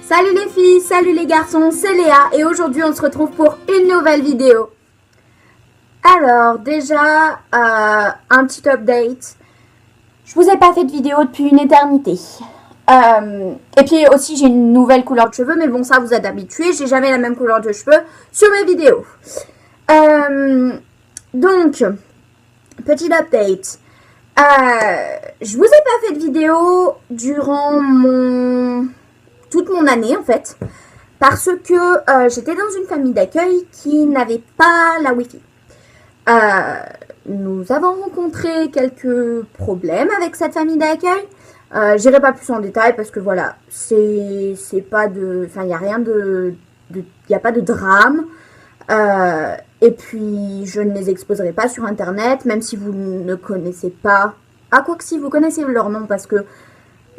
Salut les filles, salut les garçons, c'est Léa et aujourd'hui on se retrouve pour une nouvelle vidéo. Alors déjà, un petit update. Je vous ai pas fait de vidéo depuis une éternité. Et puis aussi j'ai une nouvelle couleur de cheveux, mais bon ça vous êtes habitués, j'ai jamais la même couleur de cheveux sur mes vidéos. Donc, petit update. Je vous ai pas fait de vidéo durant toute mon année en fait, parce que j'étais dans une famille d'accueil qui n'avait pas la Wi-Fi. Nous avons rencontré quelques problèmes avec cette famille d'accueil. J'irai pas plus en détail parce que voilà, c'est pas de, enfin il y a rien il y a pas de drame. Et puis je ne les exposerai pas sur internet, même si vous ne connaissez pas. Ah, quoi que si, vous connaissez leur nom parce que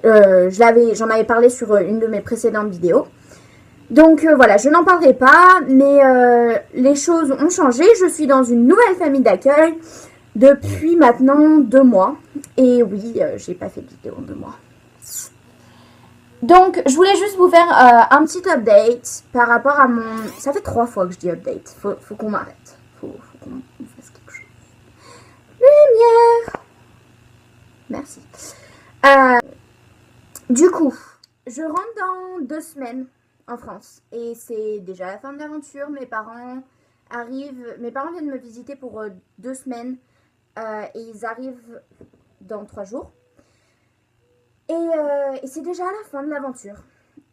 j'en avais parlé sur une de mes précédentes vidéos. Donc voilà, je n'en parlerai pas, mais les choses ont changé. Je suis dans une nouvelle famille d'accueil depuis maintenant 2 mois. Et oui, j'ai pas fait de vidéo en 2 mois. Donc, je voulais juste vous faire un petit update par rapport à mon... Ça fait 3 fois que je dis update. Faut qu'on m'arrête. Faut qu'on fasse quelque chose. Lumière. Merci. Du coup, je rentre dans 2 semaines en France. Et c'est déjà la fin de l'aventure. Mes parents viennent me visiter pour 2 semaines. Et ils arrivent dans 3 jours. Et c'est déjà la fin de l'aventure.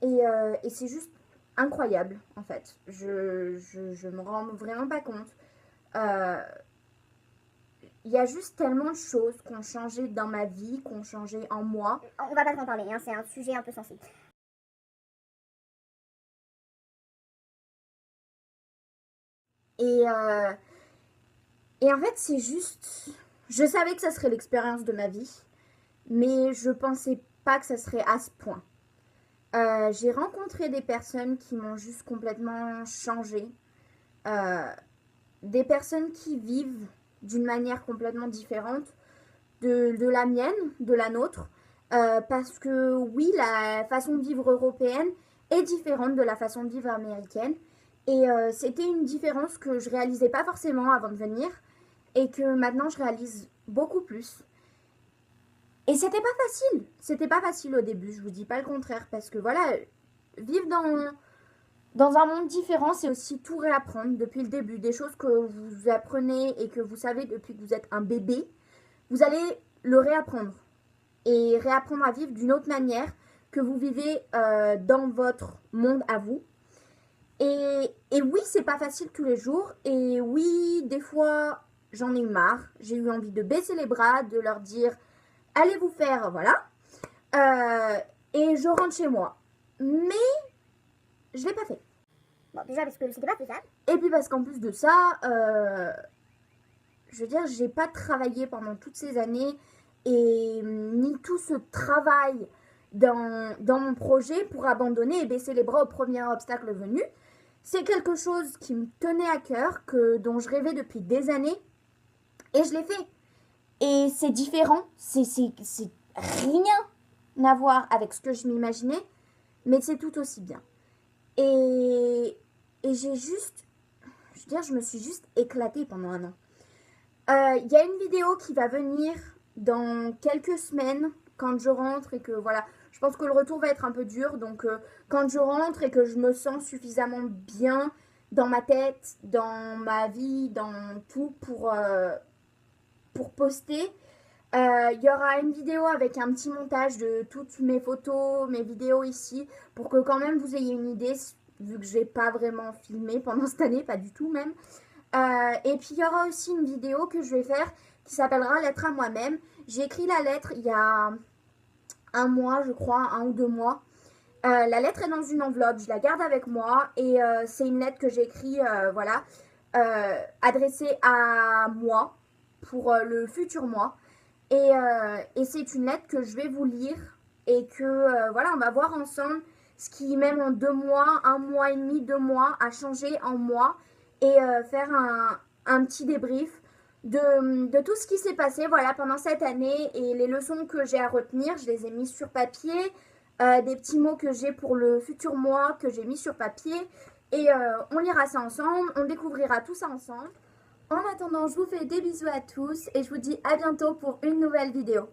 Et c'est juste incroyable, en fait. Je me rends vraiment pas compte. Il y a juste tellement de choses qui ont changé dans ma vie, qui ont changé en moi. On va pas en parler, hein, c'est un sujet un peu sensible. Et en fait, c'est juste... Je savais que ça serait l'expérience de ma vie, mais je pensais pas que ça serait à ce point. J'ai rencontré des personnes qui m'ont juste complètement changé. Des personnes qui vivent d'une manière complètement différente de la mienne, de la nôtre. Parce que oui, la façon de vivre européenne est différente de la façon de vivre américaine. Et c'était une différence que je réalisais pas forcément avant de venir et que maintenant je réalise beaucoup plus. Et c'était pas facile au début, je vous dis pas le contraire, parce que voilà, vivre dans un monde différent, c'est aussi tout réapprendre depuis le début. Des choses que vous apprenez et que vous savez depuis que vous êtes un bébé, vous allez le réapprendre. Et réapprendre à vivre d'une autre manière que vous vivez dans votre monde à vous. Et oui, c'est pas facile tous les jours. Et oui, des fois, j'en ai eu marre. J'ai eu envie de baisser les bras, de leur dire « Allez vous faire, voilà. » Et je rentre chez moi. Mais je l'ai pas fait. Bon, déjà parce que c'était pas faisable. Et puis parce qu'en plus de ça, je veux dire, j'ai pas travaillé pendant toutes ces années et ni tout ce travail dans mon projet pour abandonner et baisser les bras au premier obstacle venu. C'est quelque chose qui me tenait à cœur, dont je rêvais depuis des années et je l'ai fait. Et c'est différent, c'est rien à voir avec ce que je m'imaginais, mais c'est tout aussi bien. Et j'ai juste, je veux dire, je me suis juste éclatée pendant 1 an. Il y a une vidéo qui va venir dans quelques semaines quand je rentre et que voilà, je pense que le retour va être un peu dur. Donc quand je rentre et que je me sens suffisamment bien dans ma tête, dans ma vie, dans tout pour poster, il y aura une vidéo avec un petit montage de toutes mes photos, mes vidéos ici, pour que quand même vous ayez une idée, vu que j'ai pas vraiment filmé pendant cette année, pas du tout même. Et puis il y aura aussi une vidéo que je vais faire qui s'appellera Lettre à moi-même. J'ai écrit la lettre il y a 1 mois, je crois, 1 ou 2 mois. La lettre est dans une enveloppe, je la garde avec moi et c'est une lettre que j'ai écrite, voilà, adressée à moi pour le futur moi. Et c'est une lettre que je vais vous lire et que voilà, on va voir ensemble ce qui même en 2 mois, 1 mois et demi, 2 mois a changé en moi et faire un petit débrief de tout ce qui s'est passé voilà, pendant cette année et les leçons que j'ai à retenir. Je les ai mises sur papier. des petits mots que j'ai pour le futur moi, que j'ai mis sur papier. Et on lira ça ensemble, on découvrira tout ça ensemble. En attendant, je vous fais des bisous à tous et je vous dis à bientôt pour une nouvelle vidéo.